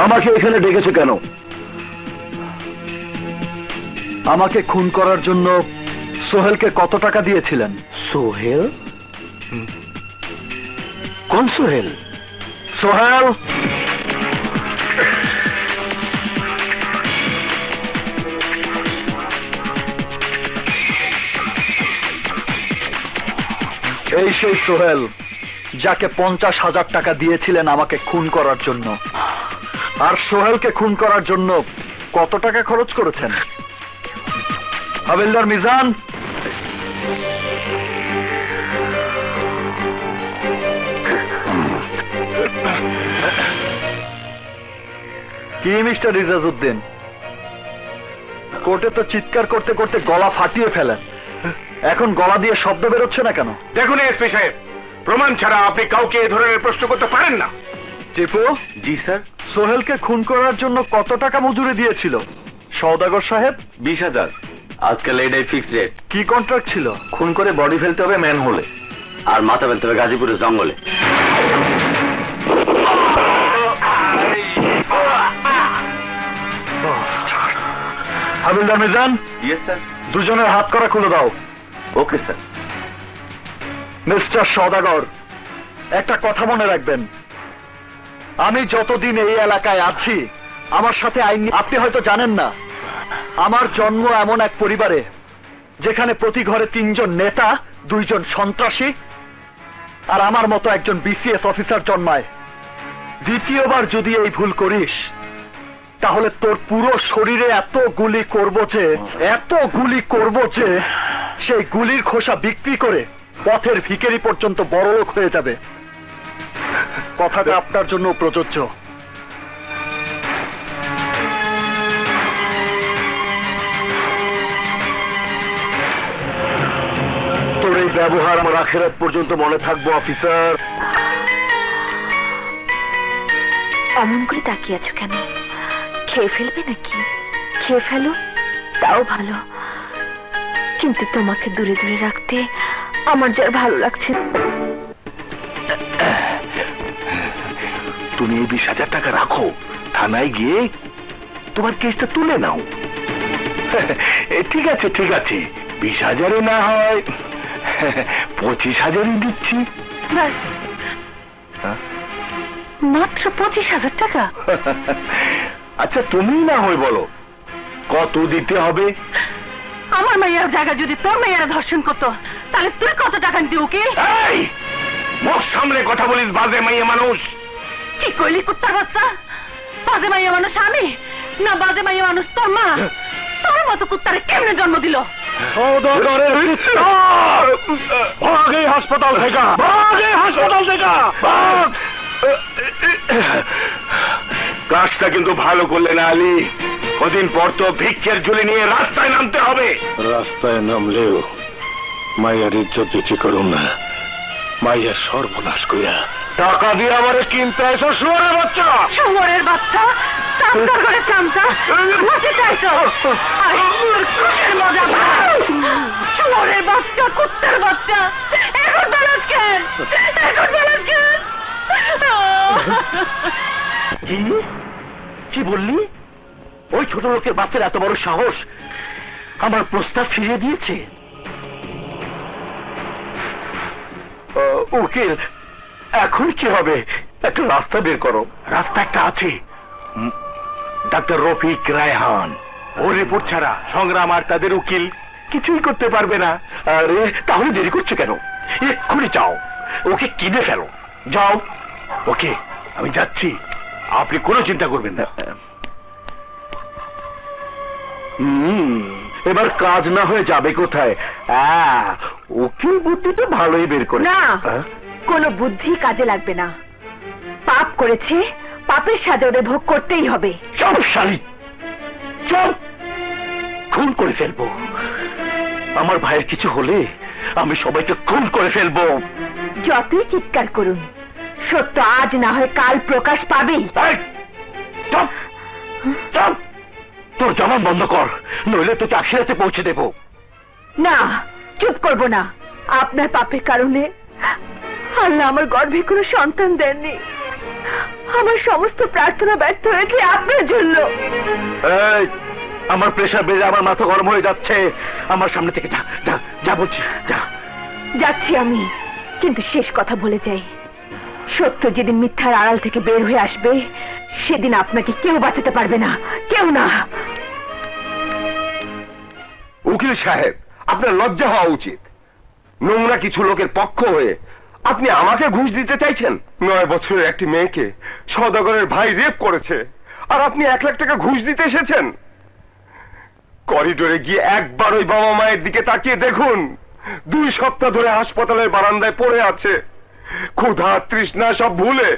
আমাকে এখানে ডেকেছো কেন? আমাকে খুন করার জন্য সোহেলকে কত টাকা দিয়েছিলেন? সোহেল? কোন সোহেল? সোহেল, এই সেই সোহেল যাকে 50,000 টাকা দিয়েছিলেন আমাকে খুন করার জন্য। আর সোহেলকে খুন করার জন্য কত টাকা খরচ করেছেন? হাবিলদার মিজান, কি মিস্টার রিজাজউদ্দিন, কোর্টে তো চিৎকার করতে করতে গলা ফাটিয়ে ফেলেন, এখন গলা দিয়ে শব্দ বেরোচ্ছে না কেন? দেখুন এসপি সাহেব, প্রমাণ ছাড়া আপনি কাউকে এ ধরনের প্রশ্ন করতে পারেন না। টিপু। জি স্যার। সোহেলকে খুন করার জন্য কত টাকা মজুরি দিয়েছিল সওদাগর সাহেব? 20,000। আজকাল এটাই ফিক্সড রেট। কি কন্ট্রাক্ট ছিল? খুন করে বডি ফেলতে হবে ম্যান হলে, আর মাথা ফেলতে হবে গাজীপুরের জঙ্গলে। হাবিলদার মিজান। Yes sir. দুজনের হাত করা খুলে দাও। Okay sir. মিস্টার সওদাগর, একটা কথা মনে রাখবেন, আমি যতদিন এই এলাকায় আছি আমার সাথে আইন, আপনি হয়তো জানেন না, আমার জন্ম এমন এক পরিবারে যেখানে প্রতি ঘরে 3 জন নেতা, 2 জন সন্ত্রাসী আর আমার মতো একজন বিসিএস অফিসার জন্মায়। দ্বিতীয়বার যদি এই ভুল করিস তাহলে তোর পুরো শরীরে এত গুলি করব যে সেই গুলির খোসা বিক্রি করে পথের ভিখারি পর্যন্ত বড়লোক হয়ে যাবে। কথাটা আপনার জন্য প্রযোজ্য। তোর এই ব্যবহার আমার আখেরাত পর্যন্ত মনে থাকবো অফিসার। অমন করে তাকিয়ে আছো কেন? খেয়ে ফেলবে নাকি? খেয়ে ফেলো, তাও ভালো, কিন্তু তোমাকে দূরে দূরে রাখতে আমার যার ভালো লাগছে। তুমি এই 20,000 টাকা রাখো, থানায় গিয়ে তোমার কেসটা তুলে নাও। ঠিক আছে ঠিক আছে, 20,000-এ না হয় 25,000-ই দিচ্ছি। মাত্র 25,000 টাকা? আচ্ছা তুমি না হয় বলো কত দিতে হবে? আমার মাইয়ার জায়গা যদি তোর মাইয়ারা ধর্ষণ করতো তাহলে তুই কত টাকা দিতে? ওকে মুখ সামনে কথা বলিস, বাজে মাইয়া মানুষ। কি কইলি কুত্তার বাচ্চা? বাজে মাইয়া মানুষ আমি না বাজে মাইয়া মানুষ তোর মা? তোর মতো কুত্তারে কেমনে জন্ম দিল? হাসপাতাল থেকে কাজটা কিন্তু ভালো করলে না আলী, কদিন পর তো ভিক্ষের ঝুলি নিয়ে রাস্তায় নামতে হবে। রাস্তায় নামলেও মায়ের ইজ্জত দিতে করুন না, মায়ের সর্বনাশ করিয়া টাকা দিয়ে আমারে কিনতে এসো শুয়োরের বাচ্চা। শুয়োরের বাচ্চা? চামচার ঘরে চামচা বসে চাইছো? মজা শুয়োরের বাচ্চা, কুত্তার বাচ্চা, এখন বেলাস কেন? এখন বেলাস কেন? কি বললি? ওই ছোট লোকের বাচ্চার এত বড় সাহস আমার প্রস্তাব ফিরিয়ে দিয়েছে? উকিল, এখন কি হবে? একটা রাস্তা বের করো। রাস্তা একটা আছে, ডাক্তার রফিক রায়হান। ও রিপোর্ট ছাড়া সংগ্রাম আর তাদের উকিল কিছুই করতে পারবে না। আরে তাহলে দেরি করছো কেন? এক্ষুনি যাও, ওকে কিনে ফেলো। যাও। ওকে, আমি যাচ্ছি, আপনি কোনো চিন্তা করবেন না। এবার কাজ না হয়ে যাবে কোথায়? উকিল বুদ্ধি তো ভালোই বের করে না, কোনো বুদ্ধি কাজে লাগবে না। পাপ করেছে, পাপের সাজা ওদের ভোগ করতেই হবে। চুপ শালী, চুপ। খুন করে ফেলবো। আমার ভাইয়ের কিছু হলে আমি সবাইকে খুন করে ফেলবো। যতই চিৎকার করুন, সত্য আজ না হয় কাল প্রকাশ পাবেই। চুপ চুপ, তোর জবান বন্ধ কর, নইলে তোকে আখিরাতে পৌঁছে দেব। না, চুপ করব না। আপনার পাপের কারণে আল্লাহ আমার গর্ভে কোনো সন্তান দেননি। আমার সমস্ত প্রার্থনা ব্যর্থ হয়েছে আপনার জন্য। এই, আমার প্রেশার বেড়ে আমার মাথা গরম হয়ে যাচ্ছে। আমার সামনে থেকে যা যা যা বলছি, যা। যাচ্ছি আমি, কিন্তু শেষ কথা বলে যাই, সত্য যেদিন মিথ্যার আড়াল থেকে বের হয়ে আসবে সেদিন আপনাকে কেউ বাঁচাতে পারবে না, কেউ না। উকিল সাহেব, আপনার লজ্জা হওয়া উচিত। নোংরা কিছু লোকের পক্ষ হয়ে আপনি আমাকে ঘুষ দিতে চাইছেন? 9 বছরের একটি মেয়েকে সওদাগরের ভাই রেপ করেছে, আর আপনি 1 লাখ টাকা ঘুষ দিতে এসেছেন? করিডোরে গিয়ে একবার ওই বাবা মায়ের দিকে তাকিয়ে দেখুন, 2 সপ্তাহ ধরে হাসপাতালের বারান্দায় পড়ে আছে, ক্ষুধা তৃষ্ণা সব ভুলে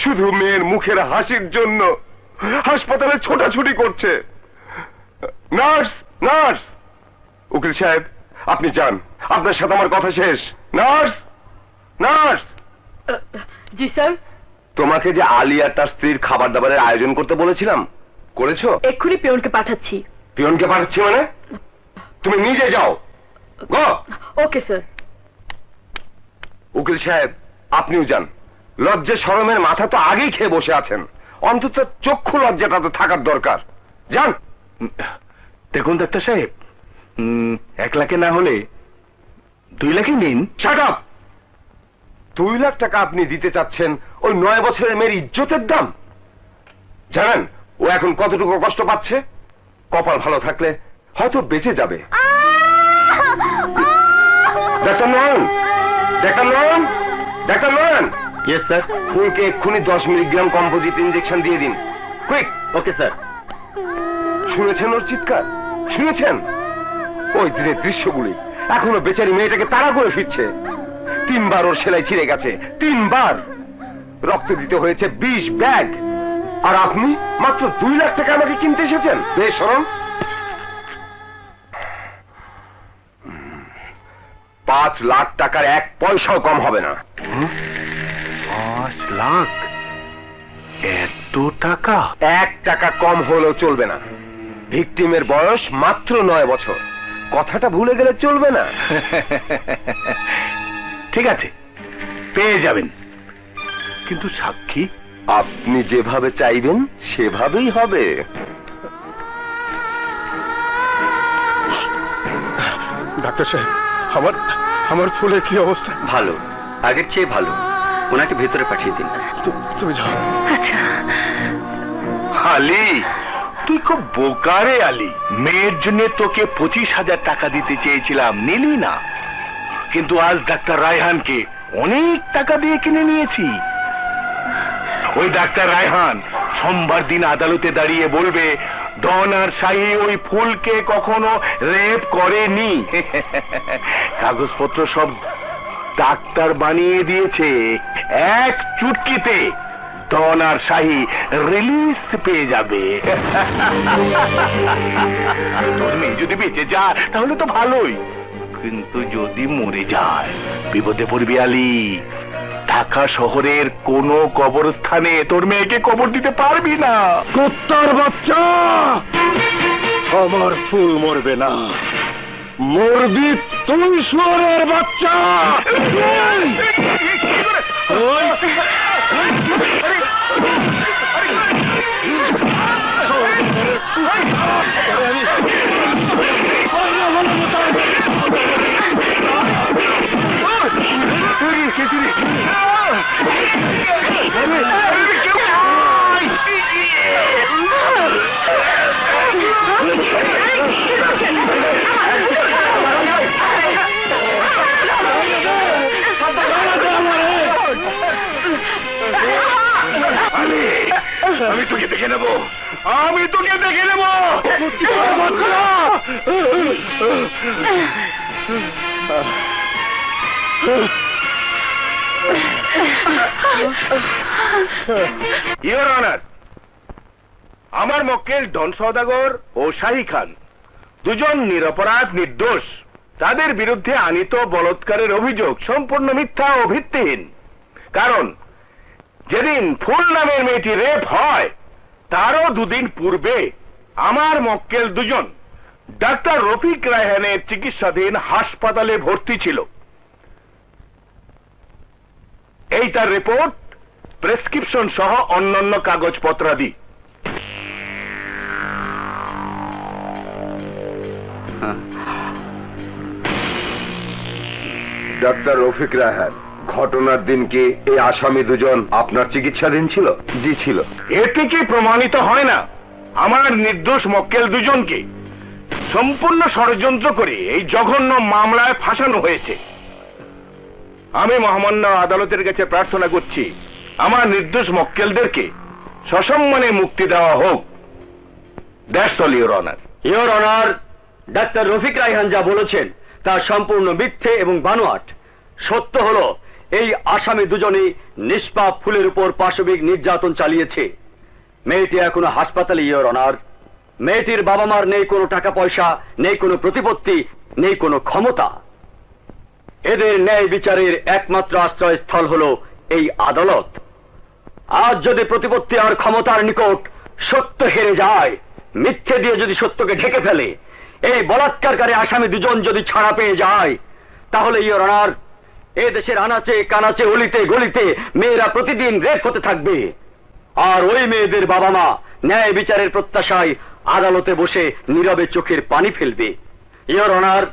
শুধু মেয়ের মুখের হাসির জন্য হাসপাতালে ছোটাছুটি করছে। Nurse, nurse! উকিল সাহেব, আপনি যান, আপনার সাথে আমার কথা শেষ। Nurse, nurse! জি স্যার। তোমাকে যে আলী আর তার স্ত্রীর খাবার দাবারের আয়োজন করতে বলেছিলাম, করেছো? এক্ষুনি পিয়নকে পাঠাচ্ছি। পিয়নকে পাঠাচ্ছি মানে? তুমি নিজে যাও। গো। Okay sir. উকিল সাহেব, আপনিও যান। লজ্জা শরমের মাথা তো আগেই খেয়ে বসে আছেন, অন্তত চক্ষু লজ্জাটা তো থাকার দরকার। যান। দেখুন ডাক্তার সাহেব, 1 লাখে না হলে 2 লাখই নিন। Shut up! 2 লাখ টাকা আপনি দিতে চাচ্ছেন ওই 9 বছরের মেয়ের ইজ্জতের দাম? জানেন ও এখন কতটুকু কষ্ট পাচ্ছে? কপাল ভালো থাকলে হয়তো বেঁচে যাবে। Doctor Nayan, doctor Nayan, doctor Nayan! Yes sir. ফুলকে এক্ষুনি 10 মিলিগ্রাম কম্পোজিট ইঞ্জেকশন দিয়ে দিন, কুইক। Okay sir. শুনেছেন ওর চিৎকার? শুনেছেন? ওই দিনের দৃশ্যগুলি এখনো বেচারি মেয়েটাকে তাড়া করে ফিরছে। 3 বার ওর সেলাই ছিঁড়ে গেছে, 3 বার রক্ত দিতে হয়েছে 20 ব্যাগ, আর আপনি মাত্র 2 লাখ টাকা আমাকে কিনতে এসেছেন? বেশ সরম। 5 লাখ টাকার 1 পয়সাও কম হবে না। 5 লাখ? এত টাকা? 1 টাকা কম হলেও চলবে না। ভিকটিমের বয়স মাত্র 9 বছর, কথাটা ভুলে গেলে চলবে না। ঠিক আছে, পেয়ে যাবেন, কিন্তু সাক্ষী? আপনি যেভাবে চাইবেন সেভাবেই হবে। ডাক্তার সাহেব, আমার ফুলের কি অবস্থা? ভালো, আগের চেয়ে ভালো। ওনাকে ভেতরে পাঠিয়ে দিন। তুমি যাও। আচ্ছা। আলী, তুই খুব বোকা রে আলী। মেয়ের জন্য তোকে 25,000 টাকা দিতে চেয়েছিলাম, নিলি না, কিন্তু আজ ডাক্তার রায়হানকে অনেক টাকা দিয়ে কিনে নিয়েছি। ওই ডাক্তার রায়হান সোমবার দিন আদালতে দাঁড়িয়ে বলবে ডন আর শাহী ওই ফুলকে কখনো রেপ করেনি। কাগজপত্র সব ডাক্তার বানিয়ে দিয়েছে। এক চুটকিতে ডন আর শাহী রিলিজ পেয়ে যাবে। তোর মেয়ে যদি বেঁচে যায় তাহলে তো ভালোই, কিন্তু যদি মরে যায় বিপদে পড়বি আলী। ঢাকা শহরের কোন কবরস্থানে তোর মেয়েকে কবর দিতে পারবি না। কুত্তার বাচ্চা! আমার ফুল মরবে না, মরবি তুই শুয়োরের বাচ্চা! আমি তোকে দেখে নেব, আমি তোকে দেখে নেব। ইওর অনার, আমার মক্কেল ডন সওদাগর ও শাহী খান দুজন নিরপরাধ নির্দোষ। তাদের বিরুদ্ধে আনীত বলাৎকারের অভিযোগ সম্পূর্ণ মিথ্যা ও ভিত্তিহীন। কারণ যেদিন ফুল নামের মেয়েটি রেপ হয় তারও 2 দিন পূর্বে আমার মক্কেল দুজন ডাক্তার রফিক রায়হানের চিকিৎসাধীন হাসপাতালে ভর্তি ছিল। এই তার রিপোর্ট প্রেসক্রিপশন সহ অন্যান্য কাগজপত্রাদি। ডাক্তার রফিক রায়হান, ঘটনার দিন কি এই আসামি দুজন আপনার চিকিৎসাধীন ছিল? জি ছিল। এতে কি প্রমাণিত হয় না আমার নির্দোষ মক্কেল দুজনকে সম্পূর্ণ ষড়যন্ত্র করে এই জঘন্য মামলায় ফাঁসানো হয়েছে? আমি মহামান্য আদালতের কাছে প্রার্থনা করছি আমার নির্দোষ মক্কেলদেরকে সসম্মানে মুক্তি দেওয়া হোক। That's all your honour. Your honour, doctor Rafiq Raihan যা বলেছেন তা সম্পূর্ণ মিথ্যে এবং বানোয়াট। সত্য হলো এই আসামি দুজনেই নিষ্পাপ ফুলের উপর পাশবিক নির্যাতন চালিয়েছে। মেয়েটি এখনো হাসপাতালে ইওর অনার। মেয়েটির বাবা মার নেই কোনো টাকা পয়সা, নেই কোনো প্রতিপত্তি, নেই কোনো ক্ষমতা। এদের ন্যায় বিচারের একমাত্র আশ্রয়স্থল হলো এই আদালত। আজ যদি প্রতিপত্তি আর ক্ষমতার নিকট সত্য হেরে যায়, মিথ্যে দিয়ে যদি সত্যকে ঢেকে ফেলে, এই বলাৎকারকারী আসামি দুজন যদি ছাড়া পেয়ে যায়, তাহলে ইওর অনার এ দেশের আনাচে কানাচে অলিতে গলিতে মেয়েরা প্রতিদিন রেপ হতে থাকবে। আর ওই মেয়েদের বাবা মা ন্যায় বিচারের প্রত্যাশায় আদালতে বসে নীরবে চোখের পানি ফেলবে। ইওর অনার,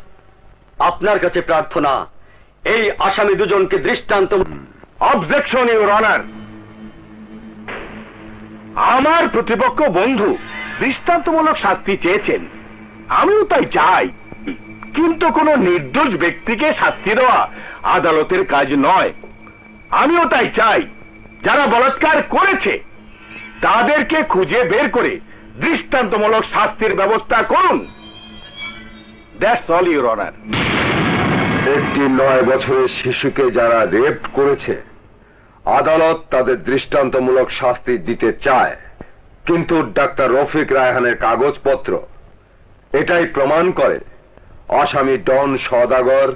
আপনার কাছে প্রার্থনা, এই আসামি দুজনকে দৃষ্টান্ত। Objection your honour. আমার প্রতিপক্ষ বন্ধু দৃষ্টান্তমূলক শাস্তি চেয়েছেন, আমিও তাই চাই, কিন্তু কোন নির্দোষ ব্যক্তিকে শাস্তি দেওয়া আদালতের কাজ নয়। আমিও তাই চাই যারা বলাৎকার করেছে তাদেরকে খুঁজে বের করে দৃষ্টান্তমূলক শাস্তির ব্যবস্থা করুন। That's all your honour. একটি 9 বছরের শিশুকে যারা রেপ করেছে, আদালত তাদের দৃষ্টান্তমূলক শাস্তি দিতে চায়, কিন্তু ডাক্তার রফিক রায়হানের কাগজপত্র এটাই প্রমাণ করে আসামি ডন সওদাগর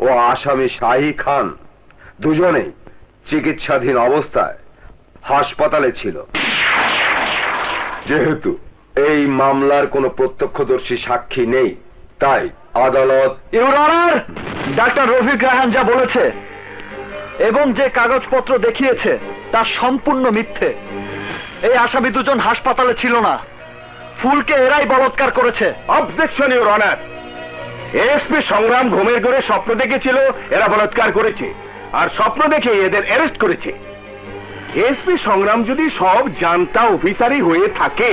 ও আসামি শাহী খান দুজনেই চিকিৎসাধীন অবস্থায় হাসপাতালে ছিল। যেহেতু এই মামলার কোনো প্রত্যক্ষদর্শী সাক্ষী নেই, তাই আদালত। Your honour, doctor Rafiq Raihan যা বলেছে এবং যে কাগজপত্র দেখিয়েছে তা সম্পূর্ণ মিথ্যে। এই আসামি দুজন হাসপাতালে ছিল না, ফুলকে এরাই বলাৎকার করেছে। Objection your honour. এসপি সংগ্রাম ঘুমের ঘরে স্বপ্ন দেখেছিল এরা বলাৎকার করেছে, আর স্বপ্ন দেখে এদের অ্যারেস্ট করেছে। এসপি সংগ্রাম যদি সব জানতা অফিসারই হয়ে থাকে,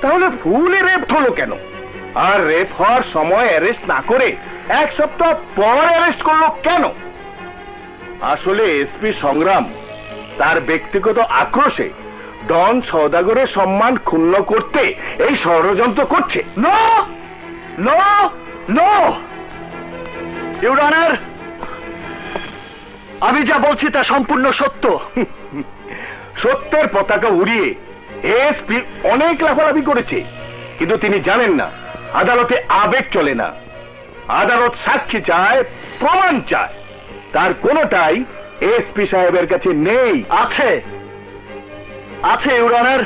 তাহলে ফুলে রেপ হলো কেন? আর রেপ হওয়ার সময় অ্যারেস্ট না করে 1 সপ্তাহ পর অ্যারেস্ট করলো কেন? আসলে এসপি সংগ্রাম তার ব্যক্তিগত আক্রোশে ডন সওদাগরের সম্মান ক্ষুণ্ণ করতে এই ষড়যন্ত্র করছে। No no no your honour, আমি যা বলছি তা সম্পূর্ণ সত্য। সত্যের পতাকা উড়িয়ে এসপি অনেক লাফালাফি করেছে, কিন্তু তিনি জানেন না আদালতে আবেগ চলে না। আদালত সাক্ষী চায়, প্রমাণ চায়, তার কোনোটাই এসপি সাহেবের কাছে নেই। আছে আছে ইওর অনার,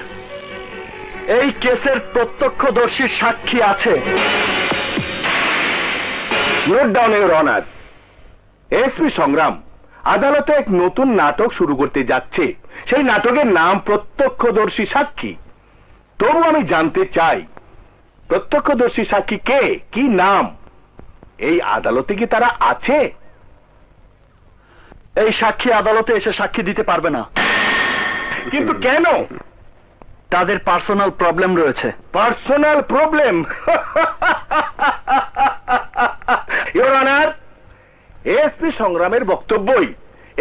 এই কেসের প্রত্যক্ষদর্শীর সাক্ষী আছে। Note down your honour. SP সংগ্রাম আদালতে এক নতুন নাটক শুরু করতে যাচ্ছে। সেই নাটকের নাম প্রত্যক্ষদর্শী সাক্ষী। তবু আমি জানতে চাই প্রত্যক্ষদর্শী সাক্ষী কে, কি নাম? এই আদালতে কি তারা আছে? এই সাক্ষী আদালতে এসে সাক্ষী দিতে পারবে না। কিন্তু কেন? তাদের পার্সোনাল প্রবলেম রয়েছে। Personal problem? Your honour, SP সংগ্রামের বক্তব্যই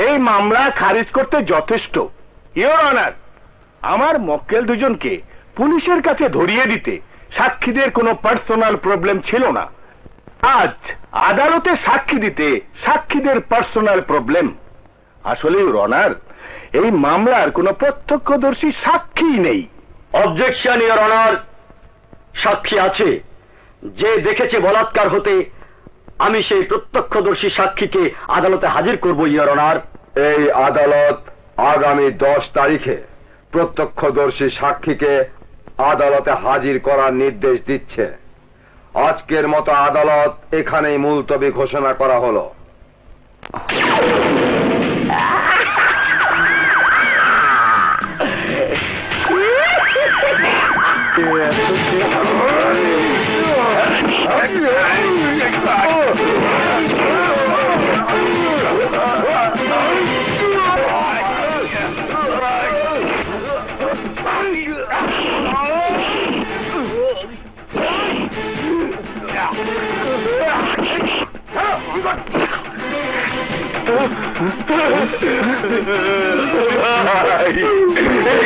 এই মামলা খারিজ করতে যথেষ্ট। ইওর অনার, আমার মক্কেল দুজনকে পুলিশের কাছে ধরিয়ে দিতে সাক্ষীদের কোনো পার্সোনাল প্রবলেম ছিল না। আজ আদালতে সাক্ষী দিতে সাক্ষীদের পার্সোনাল প্রবলেম। আসলে ইওর অনার, এই মামলার কোনো প্রত্যক্ষদর্শী সাক্ষী নেই। Objection your honour. সাক্ষী আছে, যে দেখেছে বলাৎকার হতে। আমি সেই প্রত্যক্ষদর্শী সাক্ষীকে আদালতে হাজির করব ইওর অনার। এই আদালত আগামী 10 তারিখে প্রত্যক্ষদর্শী সাক্ষীকে আদালতে হাজির করার নির্দেশ দিচ্ছে। আজকের মতো আদালত এখানেই মুলতবি ঘোষণা করা হলো।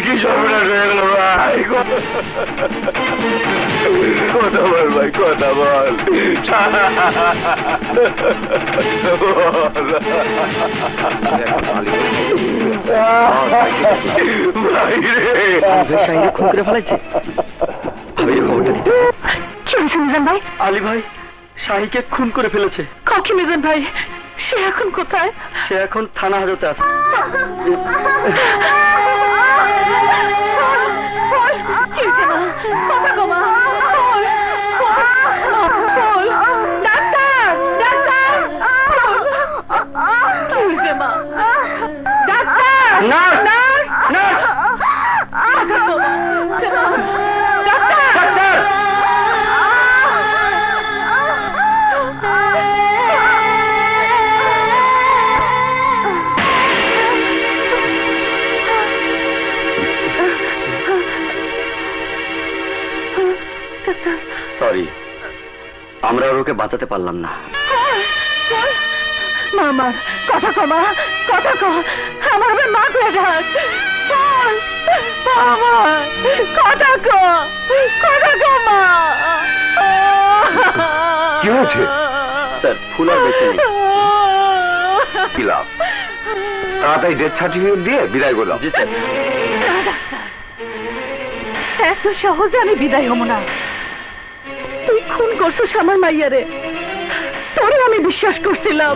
কি সর্বনাশ হয়ে গেল ভাই? কথা বল ভাই, কথা বল। ভাই রে, খুন করে ফেলাইছে। কি হয়েছে মিজান ভাই? আলী ভাই শাহিকে খুন করে ফেলেছে। কাকে মিজান ভাই? সে এখন কোথায়? সে এখন থানা হাজতে আছে। সরি, আমরা ওকে বাঁচাতে পারলাম না। মামা কথা কমা, কথা কম, আমার মা করে যাস। কথা কমা। কি হয়েছে? স্যার ফুল আর বেঁচে নেই। কি লাভ? তাড়াতাড়ি ডেথ সার্টিফিকেট দিয়ে বিদায় করলাম। জি স্যার। এত সহজে আমি বিদায় হব না। তুই খুন করছিস আমার মাইয়ারে, তোরে আমি বিশ্বাস করছিলাম।